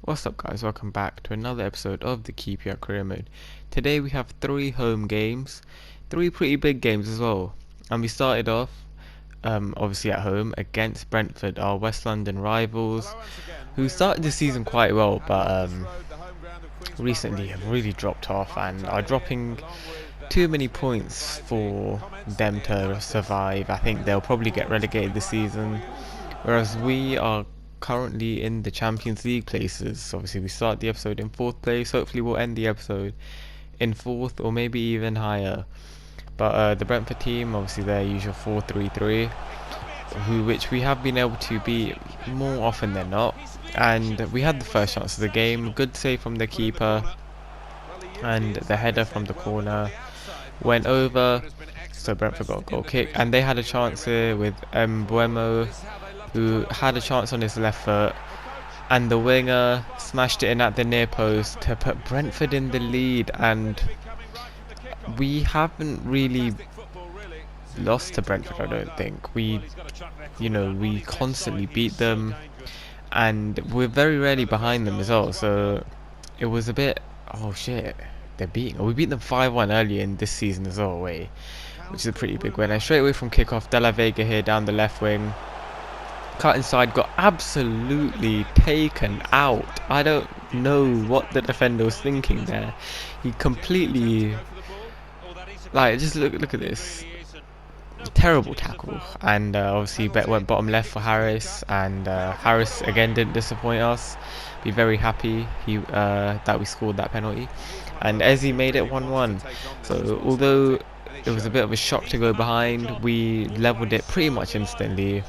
What's up guys, welcome back to another episode of the Keep Your Career Mode. Today we have 3 home games, 3 pretty big games as well. And we started off, obviously at home, against Brentford, our West London rivals, who started the season quite well, but recently have really dropped off and are dropping too many points for them to survive. I think they'll probably get relegated this season, whereas we are currently in the Champions League places. Obviously we start the episode in 4th place, hopefully we'll end the episode in 4th or maybe even higher. But the Brentford team, obviously their usual 4-3-3, which we have been able to beat more often than not, and we had the first chance of the game. Good save from the keeper, and the header from the corner went over, so Brentford got a goal kick, and they had a chance here with Mbuemo, who had a chance on his left foot, and the winger smashed it in at the near post to put Brentford in the lead. And we haven't really lost to Brentford, I don't think. We constantly beat them, and we're very rarely behind them as well, so it was a bit, oh shit, we beat them 5-1 earlier in this season as well, which is a pretty big win. And straight away from kickoff, De La Vega here down the left wing, cut inside, got absolutely taken out. I don't know what the defender was thinking there. He completely, just look at this. Terrible tackle. And obviously bet went bottom left for Harris, and Harris again didn't disappoint us. Be very happy that we scored that penalty. And Eze made it 1-1. So although it was a bit of a shock to go behind, we leveled it pretty much instantly.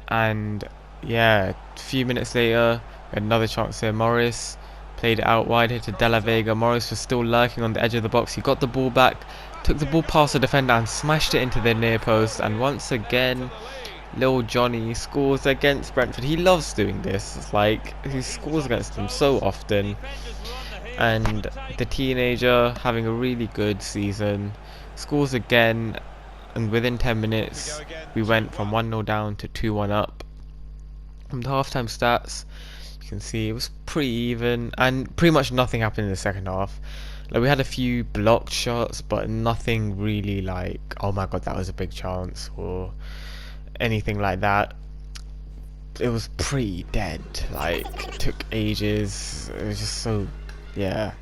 And yeah, a few minutes later, another chance here. Morris played it out wide here to De La Vega. Morris was still lurking on the edge of the box. He got the ball back, took the ball past the defender and smashed it into the near post. And once again, little Johnny scores against Brentford. He loves doing this. It's like he scores against them so often. And the teenager, having a really good season, scores again. And within 10 minutes, we went from 1-0 down to 2-1 up. From the halftime stats, you can see it was pretty even, and pretty much nothing happened in the second half. Like, we had a few blocked shots, but nothing really like, oh my god, that was a big chance, or anything like that. It was pretty dead. Like, it took ages. It was just so, yeah.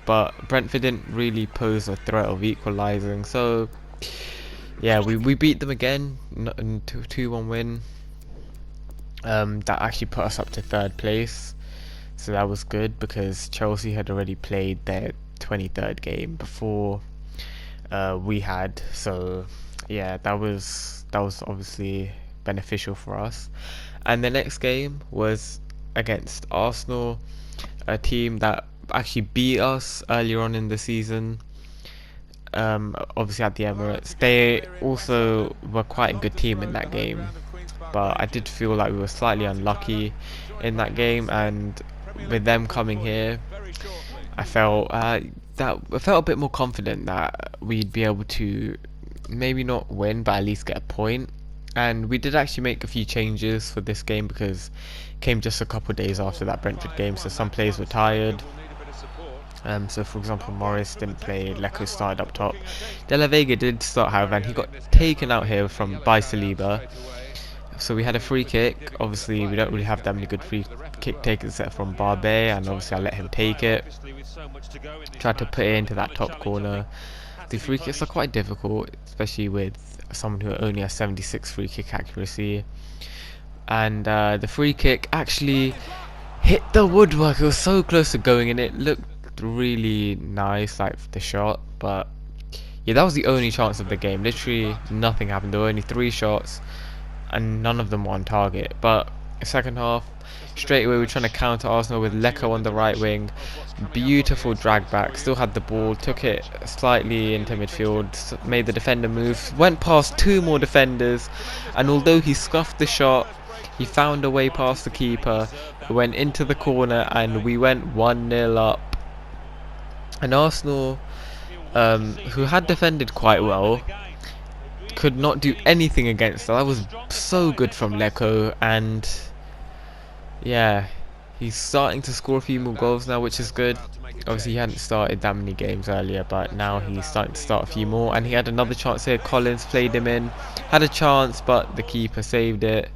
But Brentford didn't really pose a threat of equalising, so yeah, we beat them again, 2-1 win. That actually put us up to 3rd place, so that was good because Chelsea had already played their 23rd game before we had. So yeah, that was obviously beneficial for us. And the next game was against Arsenal, a team that actually beat us earlier on in the season. Obviously at the Emirates. They also were quite a good team in that game, but I did feel like we were slightly unlucky in that game. And with them coming here, I felt a bit more confident that we'd be able to maybe not win, but at least get a point. And we did actually make a few changes for this game because it came just a couple of days after that Brentford game, so some players were tired. So for example, Morris didn't play, Lecco started up top. De La Vega did start, however, and he got taken out here by Saliba. So we had a free kick. Obviously we don't really have that many good free kick takers except from Barbe, and obviously I let him take it. Tried to put it into that top corner. The free kicks are quite difficult, especially with someone who only has 76 free kick accuracy. And the free kick actually hit the woodwork. It was so close to going in. It looked really nice, like the shot, but yeah, that was the only chance of the game. Literally nothing happened. There were only 3 shots and none of them were on target. But second half, straight away we're trying to counter Arsenal with Lecco on the right wing. Beautiful drag back, still had the ball, took it slightly into midfield, made the defender move, went past 2 more defenders, and although he scuffed the shot, he found a way past the keeper, went into the corner, and we went 1-0 up. And Arsenal, who had defended quite well, could not do anything against that. That was so good from Lecco, and yeah, He's starting to score a few more goals now, which is good. Obviously, he hadn't started that many games earlier, but now he's starting to start a few more. And he had another chance here. Collins played him in. Had a chance, but the keeper saved it.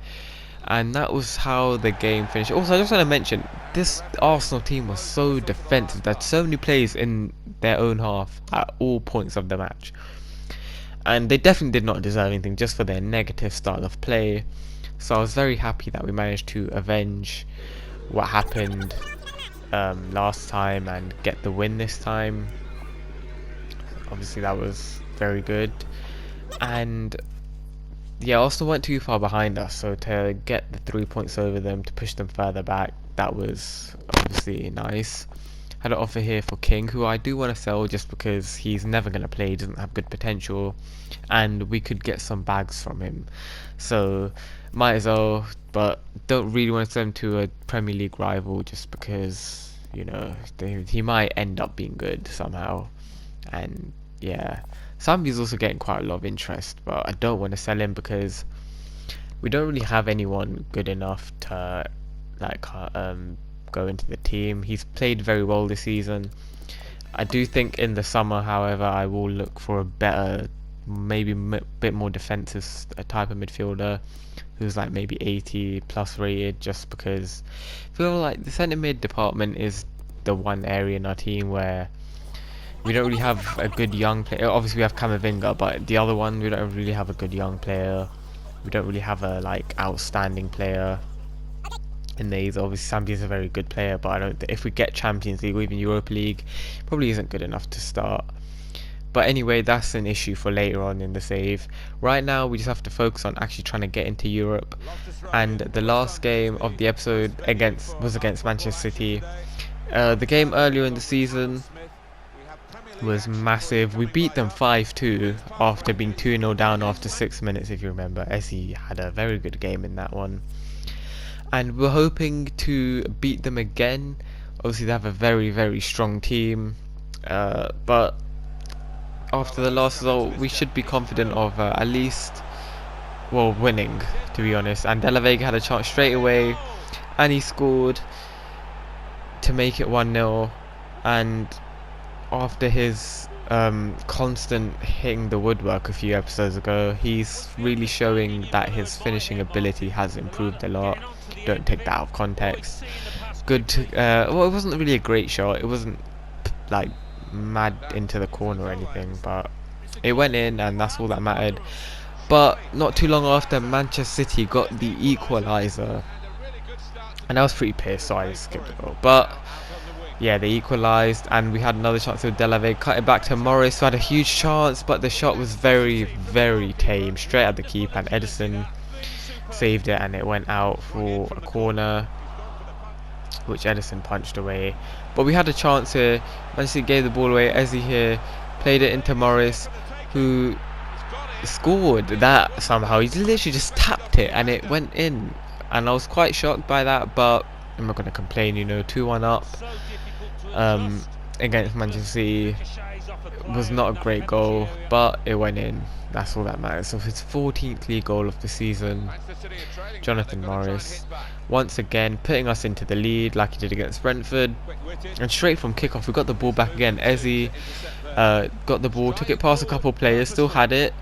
And that was how the game finished. Also, I just want to mention, this Arsenal team was so defensive. They had so many players in their own half at all points of the match. And they definitely did not deserve anything just for their negative style of play. So I was very happy that we managed to avenge what happened last time and get the win this time. Obviously that was very good. And yeah, Arsenal weren't too far behind us, so to get the 3 points over them, to push them further back, that was obviously nice. Had an offer here for King, who I do want to sell just because he's never going to play, he doesn't have good potential, and we could get some bags from him. So might as well, but don't really want to send him to a Premier League rival just because, you know, he might end up being good somehow. And yeah, Sambi's also getting quite a lot of interest, but I don't want to sell him because we don't really have anyone good enough to like go into the team. He's played very well this season. I do think in the summer, however, I will look for a better, maybe bit more defensive type of midfielder who's like maybe 80 plus rated, just because I feel like the centre mid department is the one area in our team where we don't really have a good young player. Obviously we have Camavinga, but the other one, we don't really have a good young player. We don't really have a like outstanding player in these. Obviously Sambi is a very good player, but I don't if we get Champions League or even Europa League, probably isn't good enough to start. But anyway, that's an issue for later on in the save. Right now we just have to focus on actually trying to get into Europe. And the last game of the episode was against Manchester City. The game earlier in the season was massive. We beat them 5-2 after being 2-0 down after 6 minutes, if you remember. Essie had a very good game in that one. And we're hoping to beat them again. Obviously they have a very, very strong team. But after the last result, we should be confident of at least, well, winning, to be honest. And De La Vega had a chance straight away, and he scored to make it 1-0. And after his constant hitting the woodwork a few episodes ago, he's really showing that his finishing ability has improved a lot. Don't take that out of context. Good. Well, it wasn't really a great shot. It wasn't like mad into the corner or anything, but it went in, and that's all that mattered. But not too long after, Manchester City got the equaliser, and I was pretty pissed, so I just skipped the goal. But yeah, they equalised, and we had another chance with De La Vega, cut it back to Morris, who had a huge chance, but the shot was very, very tame, straight at the keeper, and Edison saved it, and it went out for a corner, which Edison punched away. But we had a chance here. Manchester gave the ball away. Ezzy here played it into Morris, who scored that somehow. He literally just tapped it and it went in, and I was quite shocked by that, but I'm not going to complain, you know. 2-1 up against Manchester City was not a great goal, but it went in. That's all that matters. So his 14th league goal of the season, Jonathan Morris, once again putting us into the lead like he did against Brentford. And straight from kickoff, we got the ball back again. Ezzy got the ball, took it past a couple players, still had it,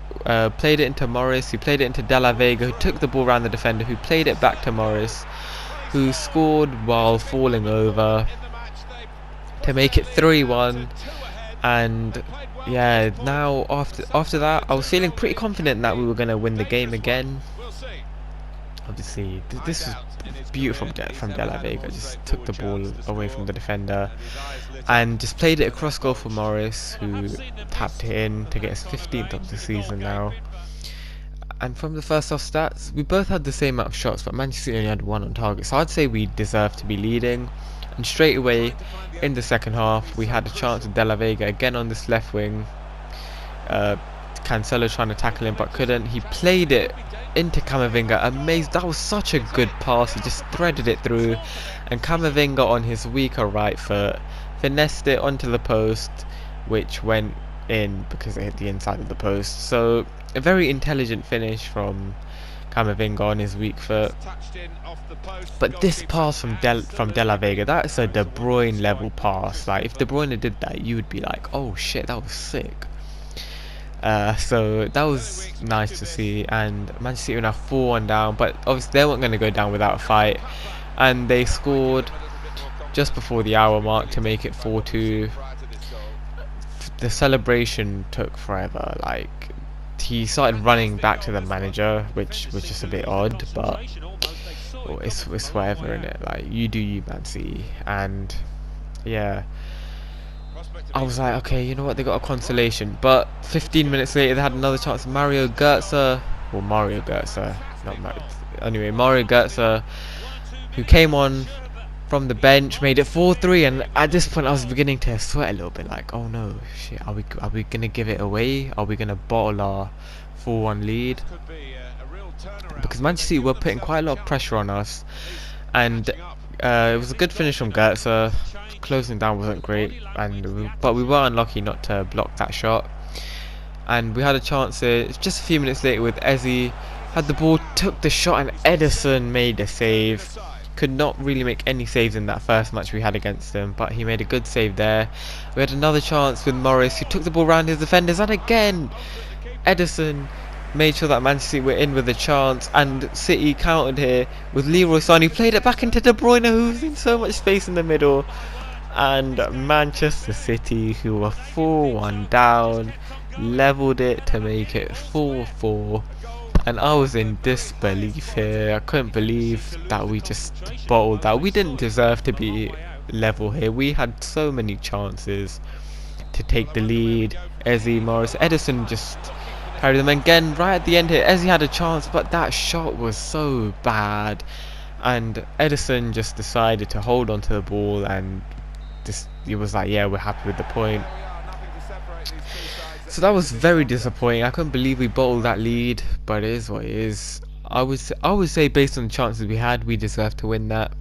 played it into Morris, who played it into De La Vega, who took the ball around the defender, who played it back to Morris, who scored while falling over to make it 3-1. And yeah, now after that, I was feeling pretty confident that we were going to win the game again. Obviously, this was beautiful from De La Vega. Just took the ball away from the defender and just played it across goal for Morris, who tapped it in to get his 15th of the season now. And from the first half stats, we both had the same amount of shots, but Manchester City only had one on target. So I'd say we deserve to be leading. And straight away in the second half, we had a chance with De La Vega again on this left wing. Cancelo trying to tackle him but couldn't. He played it into Camavinga. Amazing. That was such a good pass. He just threaded it through, and Camavinga on his weaker right foot finessed it onto the post, which went in because it hit the inside of the post. So a very intelligent finish from Camavinga on his weak foot. But this pass from De La Vega, that's a De Bruyne level pass. Like, if De Bruyne did that, you would be like, oh shit, that was sick. So that was nice to see, and Manchester City were now 4-1 down, but obviously they weren't going to go down without a fight, and they scored just before the hour mark to make it 4-2. The celebration took forever. Like, he started running back to the manager, which was just a bit odd, but it's whatever, innit? Like, you do you, Man City. And yeah, I was like, okay, you know what, they got a consolation. But 15 minutes later they had another chance. Mario Götze, not Mario, anyway, Mario Götze, who came on from the bench, made it 4-3, and at this point I was beginning to sweat a little bit, like, oh no, shit, are we gonna give it away? Are we gonna bottle our 4-1 lead? Because Manchester City were putting quite a lot of pressure on us, and it was a good finish from Götze. Closing down wasn't great, but we were unlucky not to block that shot. And we had a chance just a few minutes later with Eze, had the ball, took the shot, and Ederson made the save. Could not really make any saves in that first match we had against him, but he made a good save there. We had another chance with Morris, who took the ball around his defenders, and again Ederson made sure that Man City were in with a chance, and City countered here with Leroy Sané, who played it back into De Bruyne, who was in so much space in the middle. And Manchester City, who were 4-1 down, levelled it to make it 4-4. And I was in disbelief here. I couldn't believe that we just bottled that. We didn't deserve to be level here. We had so many chances to take the lead. Eze, Morris, Ederson just carried them again. Right at the end here, Eze had a chance, but that shot was so bad. And Ederson just decided to hold on to the ball, and he was like, yeah, we're happy with the point. So that was very disappointing. I couldn't believe we bottled that lead, but it is what it is. I would say based on the chances we had, we deserved to win that.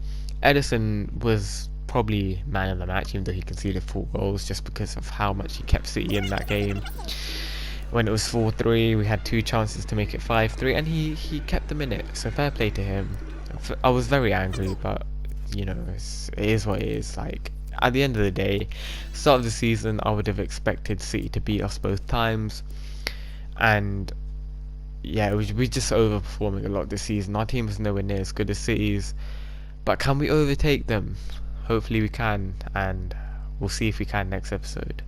Ederson was probably man of the match, even though he conceded 4 goals, just because of how much he kept City in that game. When it was 4-3, we had 2 chances to make it 5-3, and he kept them in it. So fair play to him. I was very angry, but you know, it is what it is. Like, at the end of the day, start of the season, I would have expected City to beat us both times, and yeah, we're just overperforming a lot this season. Our team is nowhere near as good as City's, but can we overtake them? Hopefully we can, and we'll see if we can next episode.